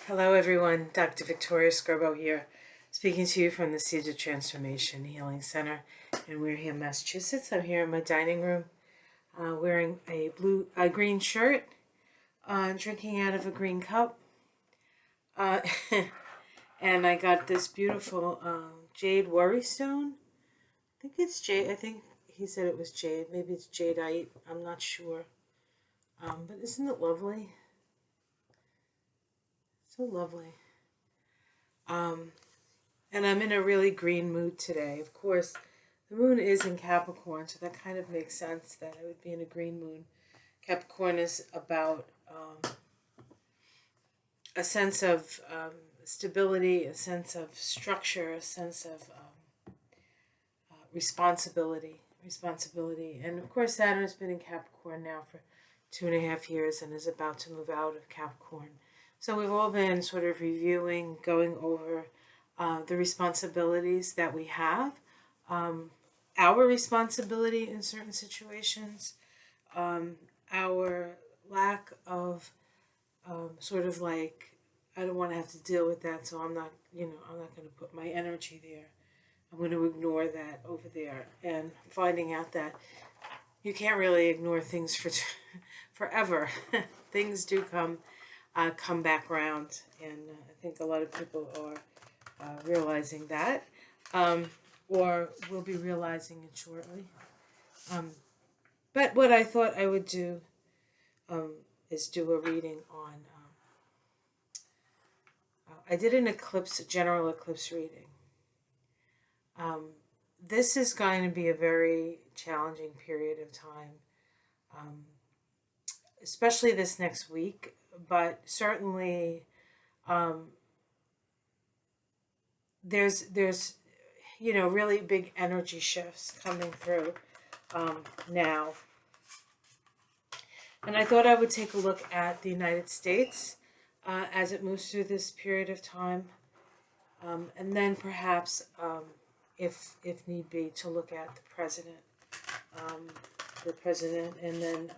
Hello everyone, Dr. Victoria Scarbo here, speaking to you from the Seeds of Transformation Healing Center in Wareham, Massachusetts. I'm here in my dining room wearing a green shirt, drinking out of a green cup, uh, and I got this beautiful jade worry stone. I think it's jade, I think he said it was jade, maybe it's jadeite, I'm not sure. But isn't it lovely? So lovely. Um, And I'm in a really green mood today. Of course, the moon is in Capricorn, so that kind of makes sense that I would be in a green moon. Capricorn is about a sense of stability, a sense of structure, a sense of responsibility. And of course, Saturn has been in Capricorn now for 2.5 years and is about to move out of Capricorn. So we've all been sort of reviewing, going over the responsibilities that we have, our responsibility in certain situations, our lack of sort of like, I don't want to have to deal with that, so I'm not going to put my energy there. I'm going to ignore that over there, and finding out that you can't really ignore things for forever. Things do come back around, and I think a lot of people are realizing that, or will be realizing it shortly. But what I thought I would do is do a reading on. I did an general eclipse reading. This is going to be a very challenging period of time, especially this next week, but certainly there's really big energy shifts coming through now. And I thought I would take a look at the United States as it moves through this period of time, and then perhaps, if need be, to look at um, the president, and then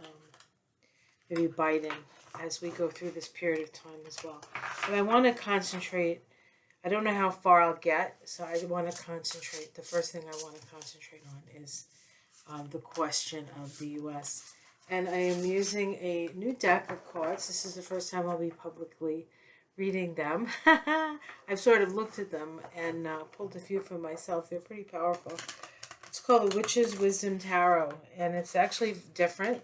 maybe Biden as we go through this period of time as well. But I want to concentrate. I don't know how far I'll get, so I want to concentrate. The first thing I want to concentrate on is the question of the U.S. And I am using a new deck of cards. This is the first time I'll be publicly reading them. I've sort of looked at them and pulled a few for myself. They're pretty powerful. It's called the Witch's Wisdom Tarot, and it's actually different.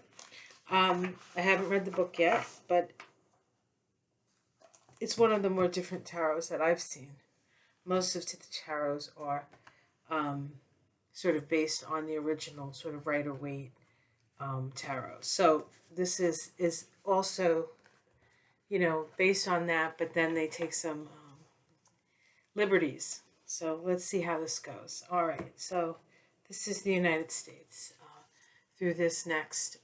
I haven't read the book yet, but it's one of the more different tarots that I've seen. Most of the tarots are sort of based on the original sort of Rider-Waite tarot. So this is also, based on that, but then they take some liberties. So let's see how this goes. All right, so this is the United States through this next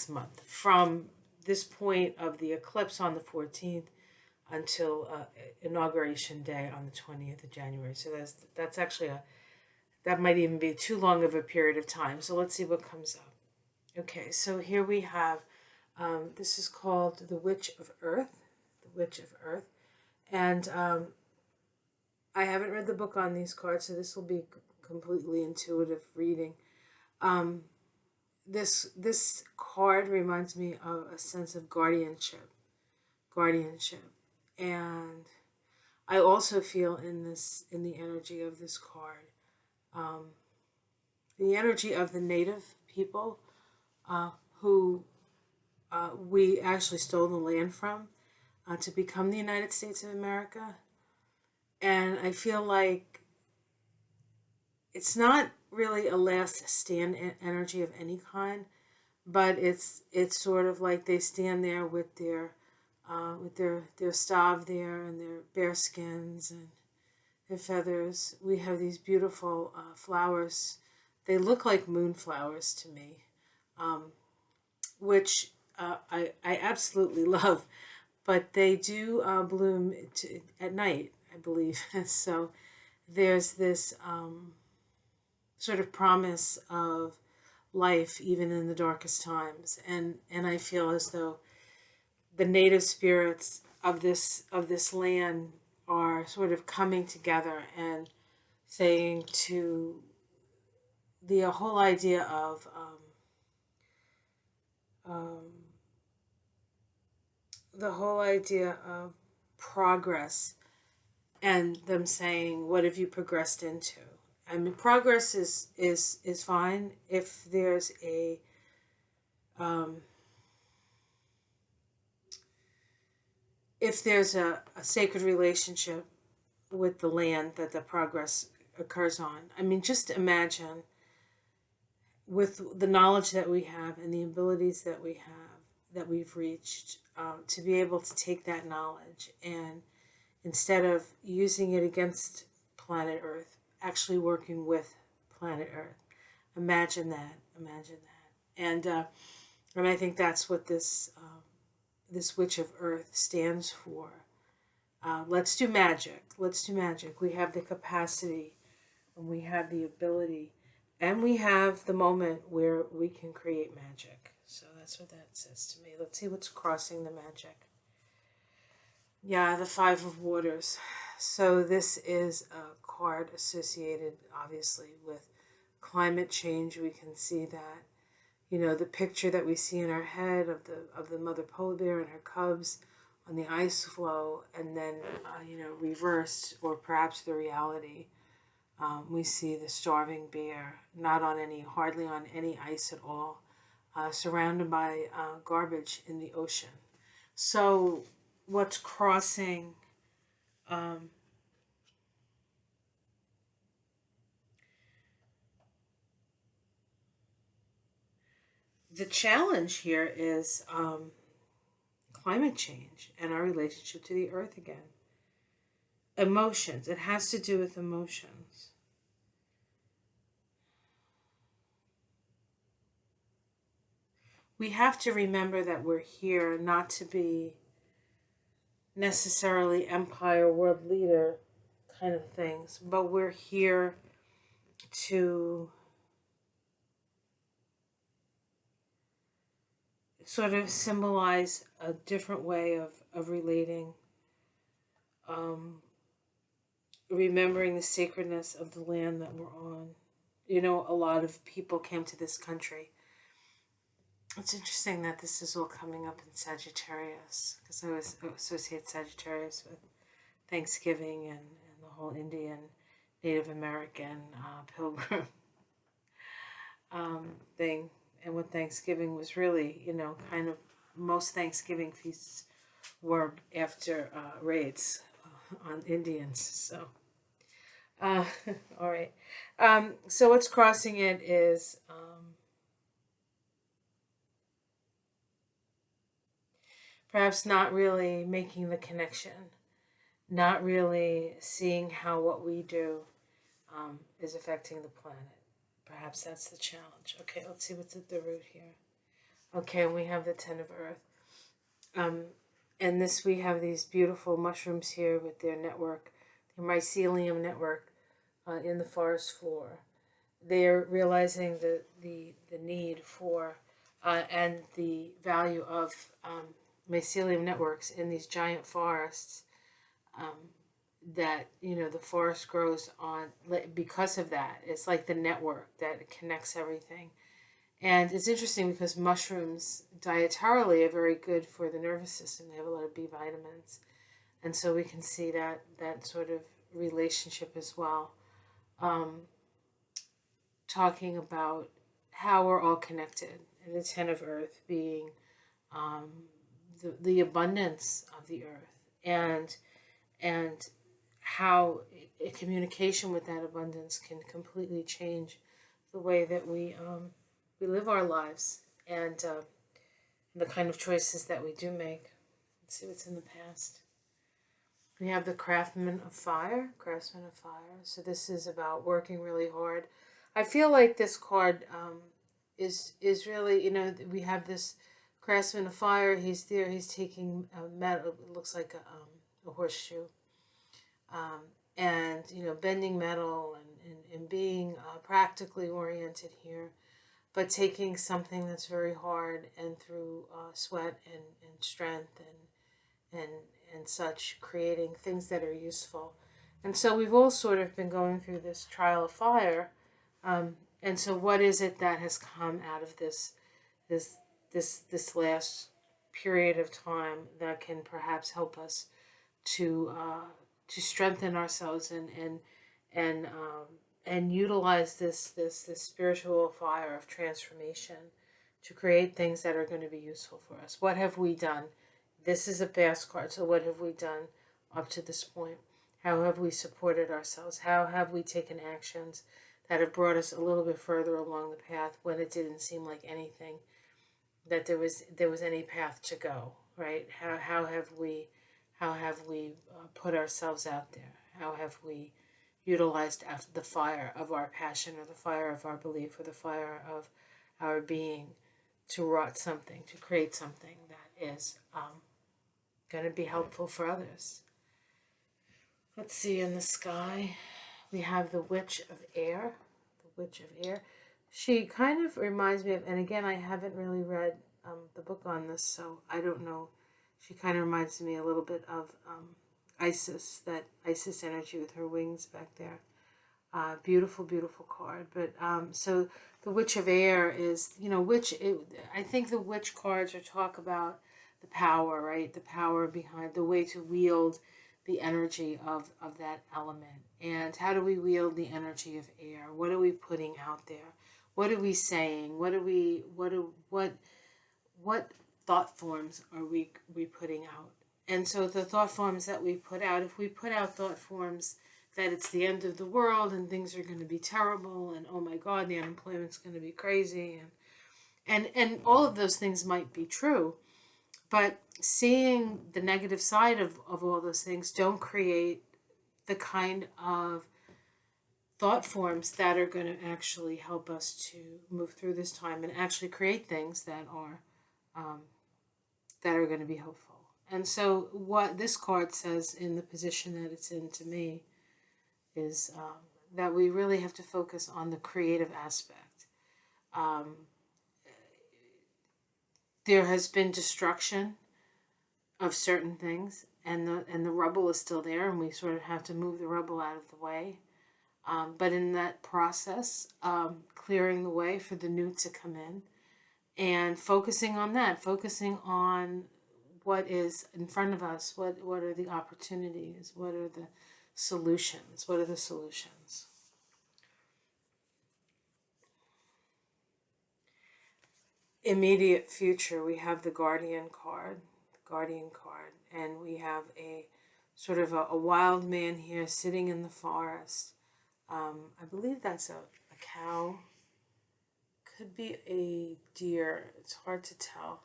month, from this point of the eclipse on the 14th until Inauguration Day on the 20th of January. So that's actually that might even be too long of a period of time. So let's see what comes up. Okay, so here we have, this is called the Witch of Earth, and I haven't read the book on these cards, so this will be completely intuitive reading. This card reminds me of a sense of guardianship, and I also feel in the energy of this card, the energy of the native people who we actually stole the land from to become the United States of America. And I feel like it's not really a last stand energy of any kind, but it's sort of like they stand there with their staff there and their bear skins and their feathers. We have these beautiful flowers. They look like moonflowers to me, which I absolutely love. But they do bloom at night, I believe. So there's this sort of promise of life even in the darkest times. And I feel as though the native spirits of this land are sort of coming together and saying to the whole idea of um, the whole idea of progress, and them saying, what have you progressed into? I mean, progress is fine if there's um, a sacred relationship with the land that the progress occurs on. I mean, just imagine, with the knowledge that we have and the abilities that we have, that we've reached, to be able to take that knowledge and, instead of using it against planet Earth, actually working with planet Earth. Imagine that. Imagine that. And I think that's what this Witch of Earth stands for. Let's do magic. Let's do magic. We have the capacity, and we have the ability, and we have the moment where we can create magic. So that's what that says to me. Let's see what's crossing the magic. Yeah, the Five of Waters. So this is a card associated, obviously, with climate change. We can see that, the picture that we see in our head of the mother polar bear and her cubs on the ice floe, and then reversed, or perhaps the reality. We see the starving bear, hardly on any ice at all, surrounded by garbage in the ocean. So what's crossing the challenge here is climate change and our relationship to the earth again. Emotions. It has to do with emotions. We have to remember that we're here not to be necessarily empire, world leader kind of things, but we're here to sort of symbolize a different way of relating, um, remembering the sacredness of the land that we're on. A lot of people came to this country. It's interesting that this is all coming up in Sagittarius, because I always associate Sagittarius with Thanksgiving and the whole Indian, Native American pilgrim thing. And what Thanksgiving was really, kind of, most Thanksgiving feasts were after raids on Indians. So, uh, all right. So what's crossing it is perhaps not really making the connection, not really seeing how what we do is affecting the planet. Perhaps that's the challenge. Okay, let's see what's at the root here. Okay, we have the Ten of Earth. And this, we have these beautiful mushrooms here with their network, their mycelium network in the forest floor. They're realizing the need for and the value of mycelium networks in these giant forests, that the forest grows on because of that. It's like the network that connects everything. And it's interesting because mushrooms dietarily are very good for the nervous system. They have a lot of B vitamins. And so we can see that sort of relationship as well. Talking about how we're all connected, and the Ten of Earth being um, the abundance of the earth, and how a communication with that abundance can completely change the way that we live our lives, and the kind of choices that we do make. Let's see what's in the past. We have the Craftsman of Fire. Craftsman of Fire. So this is about working really hard. I feel like this card is really, we have this Craftsman of Fire. He's there. He's taking a metal. It looks like a horseshoe. And bending metal and being practically oriented here. but taking something that's very hard and through sweat and strength and and such, creating things that are useful. And so we've all sort of been going through this trial of fire. And so, what is it that has come out of this this last period of time that can perhaps help us to strengthen ourselves and utilize this spiritual fire of transformation to create things that are going to be useful for us? What have we done? This is a past card. So what have we done up to this point? How have we supported ourselves? How have we taken actions that have brought us a little bit further along the path when it didn't seem like anything that there was any path to go, right? How have we put ourselves out there? How have we utilized the fire of our passion or the fire of our belief or the fire of our being to wrought something, to create something that is going to be helpful for others? Let's see, in the sky, we have the Witch of Air. The Witch of Air. She kind of reminds me of, and again, I haven't really read the book on this, so I don't know. She kind of reminds me a little bit of Isis, that Isis energy with her wings back there. Beautiful, beautiful card. But so the Witch of Air is, I think the witch cards are talk about the power, right? The power behind the way to wield the energy of that element. And how do we wield the energy of air? What are we putting out there? What are we saying? What thought forms are we putting out? And so the thought forms that we put out, if we put out thought forms that it's the end of the world and things are going to be terrible and oh my God, the unemployment's going to be crazy and all of those things might be true, but seeing the negative side of all those things don't create the kind of thought forms that are going to actually help us to move through this time and actually create things um, that are going to be helpful. And so what this card says in the position that it's in to me is that we really have to focus on the creative aspect. Um, there has been destruction of certain things, and the rubble is still there, and we sort of have to move the rubble out of the way. But in that process, clearing the way for the new to come in, and focusing on that, focusing on what is in front of us, what are the opportunities, what are the solutions, what are the solutions. Immediate future, we have the Guardian card, and we have a sort of a wild man here sitting in the forest. I believe that's a cow. Could be a deer. It's hard to tell.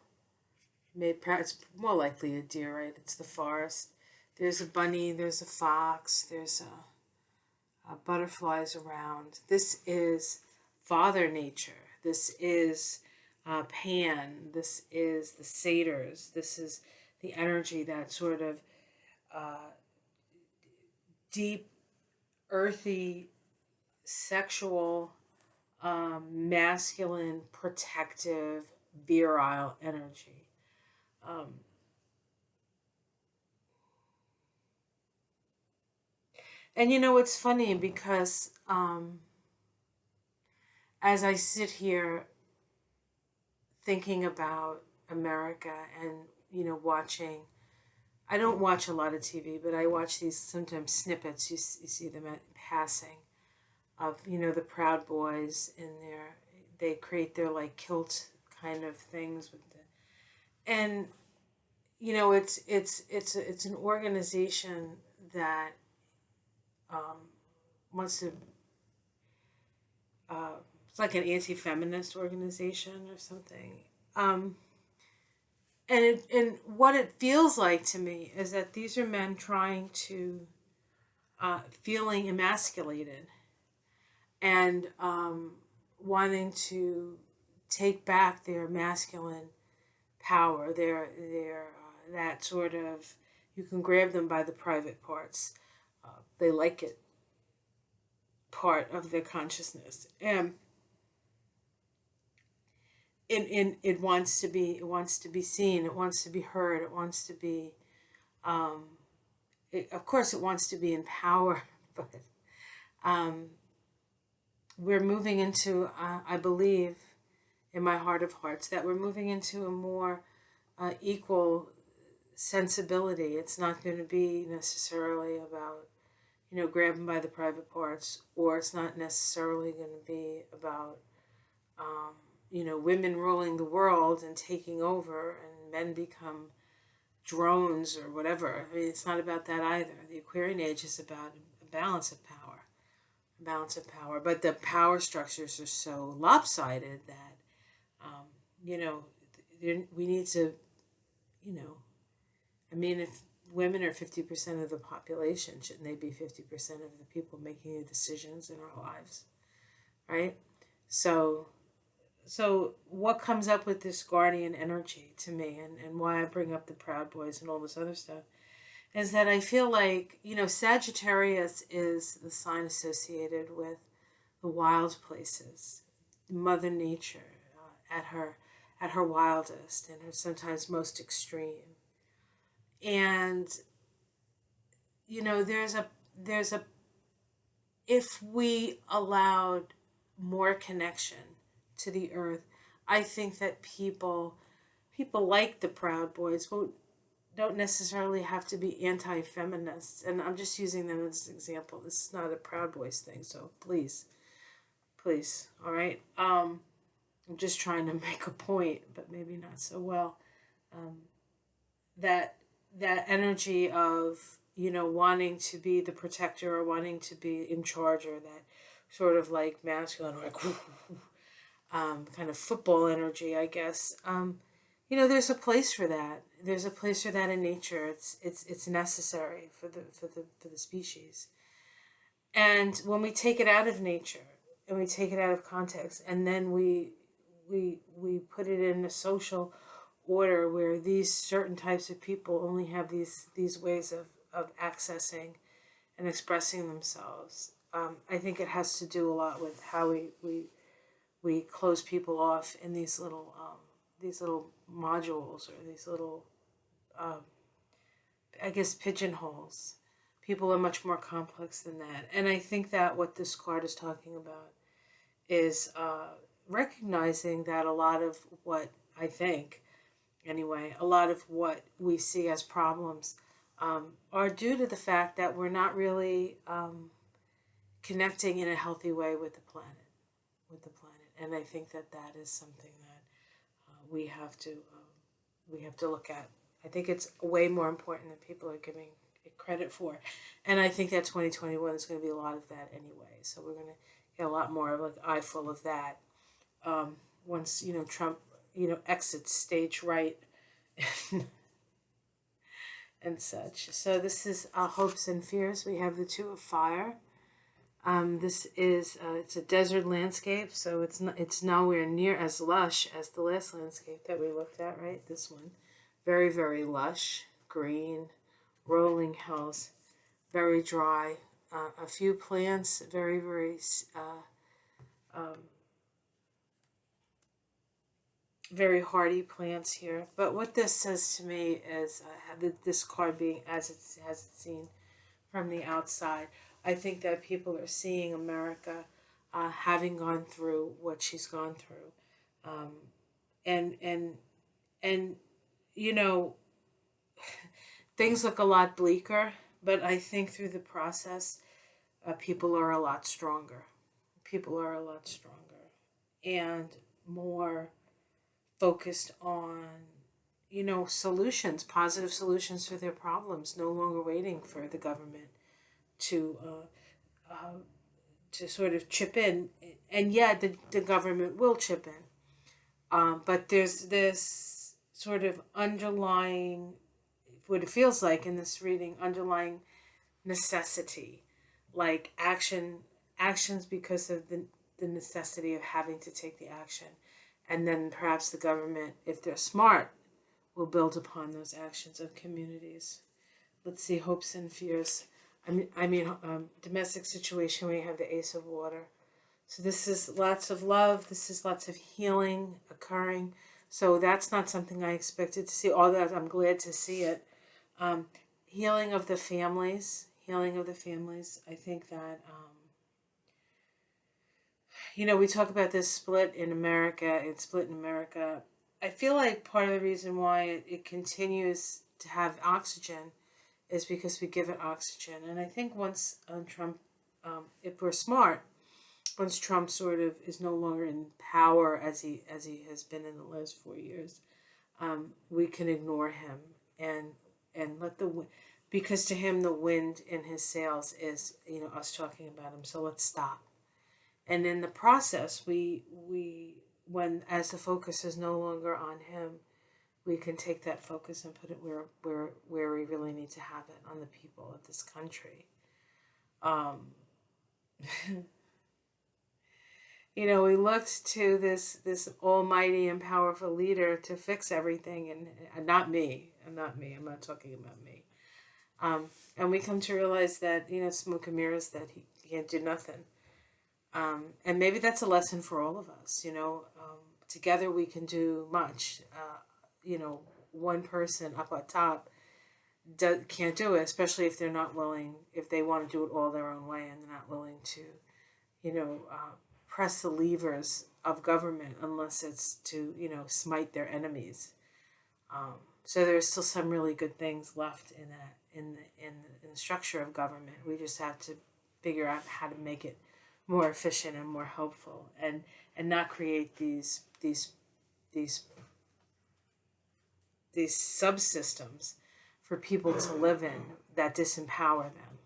Maybe it's more likely a deer, right? It's the forest. There's a bunny. There's a fox. There's butterflies around. This is Father Nature. This is Pan. This is the satyrs. This is the energy that sort of uh, deep, earthy, sexual, masculine, protective, virile energy. Um, and it's funny because as I sit here thinking about America and, watching, I don't watch a lot of TV, but I watch these sometimes snippets, you see them at passing, of, the Proud Boys in their, they create their like kilt kind of things with and it's an organization that wants to it's like an anti-feminist organization or something. Um, and what it feels like to me is that these are men trying to feeling emasculated and wanting to take back their masculine power, their that sort of, you can grab them by the private parts. They like it, part of their consciousness. And it wants to be, it wants to be seen, it wants to be heard, it wants to be, um, of course, it wants to be in power, but um, we're moving into, I believe, in my heart of hearts, that we're moving into a more equal sensibility. It's not going to be necessarily about, grabbing by the private parts, or it's not necessarily going to be about, um, women ruling the world and taking over and men become drones or whatever. I mean, it's not about that either. The Aquarian age is about a balance of power, a balance of power. But the power structures are so lopsided that, um, you know, we need to, you know, I mean, if women are 50% of the population, shouldn't they be 50% of the people making the decisions in our lives, right? So, so what comes up with this guardian energy to me, and why I bring up the Proud Boys and all this other stuff, is that I feel like, Sagittarius is the sign associated with the wild places, Mother Nature, at her wildest and her sometimes most extreme. And there's a if we allowed more connection to the earth, I think that people like the Proud Boys don't necessarily have to be anti-feminists, and I'm just using them as an example. This is not a Proud Boys thing, so please, all right. I'm just trying to make a point, but maybe not so well. Um, that that energy of, wanting to be the protector or wanting to be in charge, or that sort of like masculine, like kind of football energy, I guess. There's a place for that. There's a place for that in nature. It's necessary for the species. And when we take it out of nature and we take it out of context, and then we put it in a social order where these certain types of people only have these ways of accessing and expressing themselves. I think it has to do a lot with how we close people off in these little modules, or these little, um, I guess, pigeonholes. People are much more complex than that, and I think that what this card is talking about is recognizing that a lot of what I think, anyway, a lot of what we see as problems are due to the fact that we're not really connecting in a healthy way with the planet, and I think that that is something that we have to look at. I think it's way more important than people are giving it credit for, and I think that 2021 is going to be a lot of that anyway. So we're going to get a lot more of an eye full of that once Trump exits stage right and such. So this is hopes and fears. We have the Two of Fire. This is it's a desert landscape, so it's nowhere near as lush as the last landscape that we looked at. Right, this one, very very lush, green, rolling hills, very dry. A few plants, very very um, very hardy plants here. But what this says to me is this card being as it's seen from the outside. I think that people are seeing America having gone through what she's gone through, um, and and and you know things look a lot bleaker. But I think through the process, people are a lot stronger. People are a lot stronger and more focused on solutions, positive solutions for their problems. No longer waiting for the government to to sort of chip in, and yeah, the government will chip in. But there's this sort of underlying, what it feels like in this reading, underlying necessity, like actions because of the necessity of having to take the action. And then perhaps the government, if they're smart, will build upon those actions of communities. Let's see, hopes and fears. Domestic situation, we have the Ace of Water. So this is lots of love. This is lots of healing occurring. So that's not something I expected to see. All that I'm glad to see it. Um, Healing of the families. Healing of the families. I think that we talk about this split in America. It's split in America. I feel like part of the reason why it continues to have oxygen is because we give it oxygen. And I think once Trump, if we're smart, once Trump sort of is no longer in power as he has been in the last 4 years, we can ignore him and let because to him the wind in his sails is us talking about him. So let's stop. And in the process, we when as the focus is no longer on him, we can take that focus and put it where we really need to have it, on the people of this country. Um, we looked to this almighty and powerful leader to fix everything, and not me. And not me. I'm not talking about me. And we come to realize that smoke and mirrors, that he can't do nothing. And maybe that's a lesson for all of us. Together we can do much. One person up at top can't do it, especially if they're not willing, if they want to do it all their own way and they're not willing to, you know, uh, press the levers of government unless it's to, smite their enemies. Um, so there's still some really good things left in that, in the structure of government. We just have to figure out how to make it more efficient and more helpful, and not create these these subsystems for people to live in that disempower them.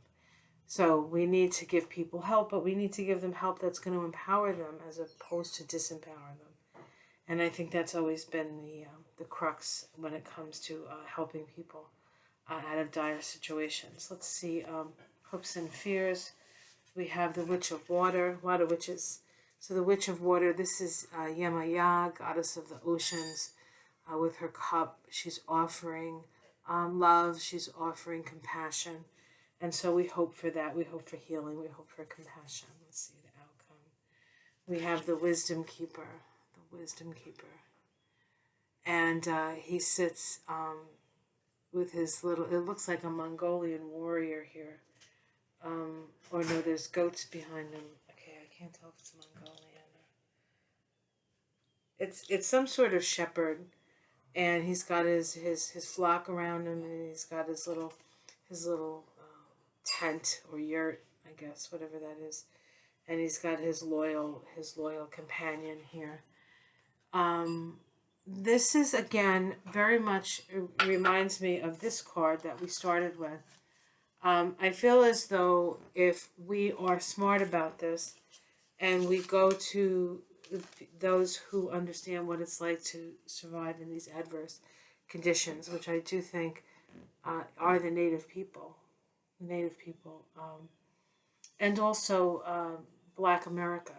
So we need to give people help, but we need to give them help that's going to empower them as opposed to disempower them. And I think that's always been the crux when it comes to helping people out of dire situations. Let's see, hopes and fears. We have the Witch of Water, water witches. So the Witch of Water, this is Yemaya, goddess of the oceans. With her cup, she's offering love, she's offering compassion. And so we hope for that. We hope for healing. We hope for compassion. Let's see the outcome. We have the Wisdom Keeper, the Wisdom Keeper. And he sits with his little, it looks like a Mongolian warrior here. Or no, there's goats behind him. Okay, I can't tell if it's Mongolian. It's some sort of shepherd, and he's got his flock around him, and he's got his little tent or yurt, I guess, whatever that is, and he's got his loyal companion here. Um, this is again very much reminds me of this card that we started with. I feel as though if we are smart about this and we go to those who understand what it's like to survive in these adverse conditions, which I do think are the Native people, and also Black America.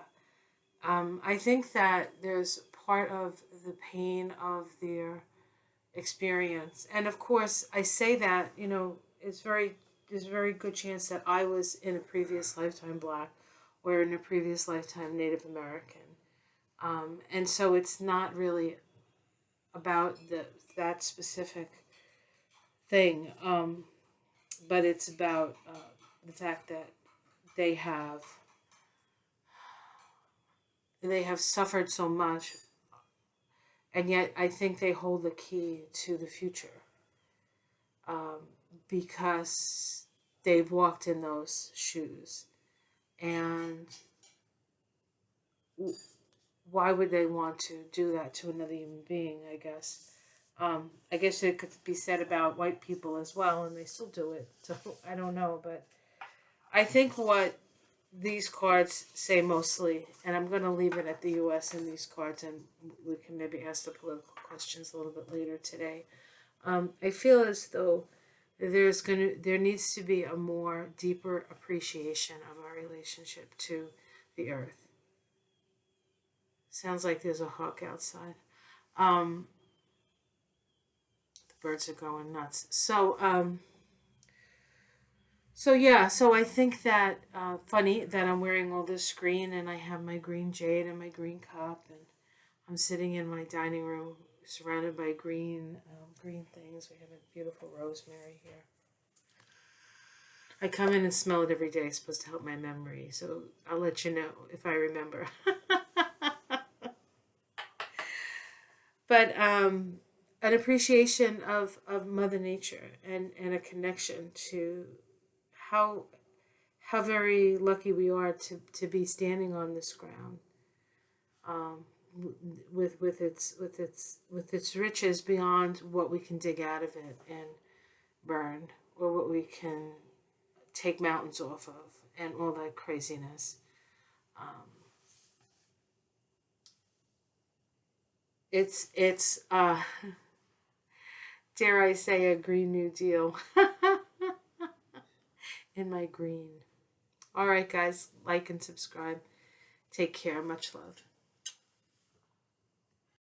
I think that there's part of the pain of their experience, and of course, I say that there's a very good chance that I was in a previous lifetime Black, or in a previous lifetime Native American, and so it's not really about that specific thing, but it's about the fact that they have they have suffered so much, and yet I think they hold the key to the future, um, because they've walked in those shoes, and why would they want to do that to another human being? I guess it could be said about white people as well, and they still do it. So I don't know, but I think what these cards say mostly, and I'm going to leave it at the U.S. in these cards, and we can maybe ask the political questions a little bit later today. I feel as though there needs to be a more deeper appreciation of our relationship to the earth. Sounds like there's a hawk outside. Um, the birds are going nuts. So yeah, so I think that funny that I'm wearing all this green and I have my green jade and my green cup and I'm sitting in my dining room surrounded by green things. We have a beautiful rosemary here. I come in and smell it every day. It's supposed to help my memory, so I'll let you know if I remember. But an appreciation of Mother Nature and a connection to how how very lucky we are to be standing on this ground, um, with its riches beyond what we can dig out of it and burn, or what we can take mountains off of, and all that craziness. Um, it's dare I say, a Green New Deal in my green. All right, guys, like and subscribe. Take care. Much love.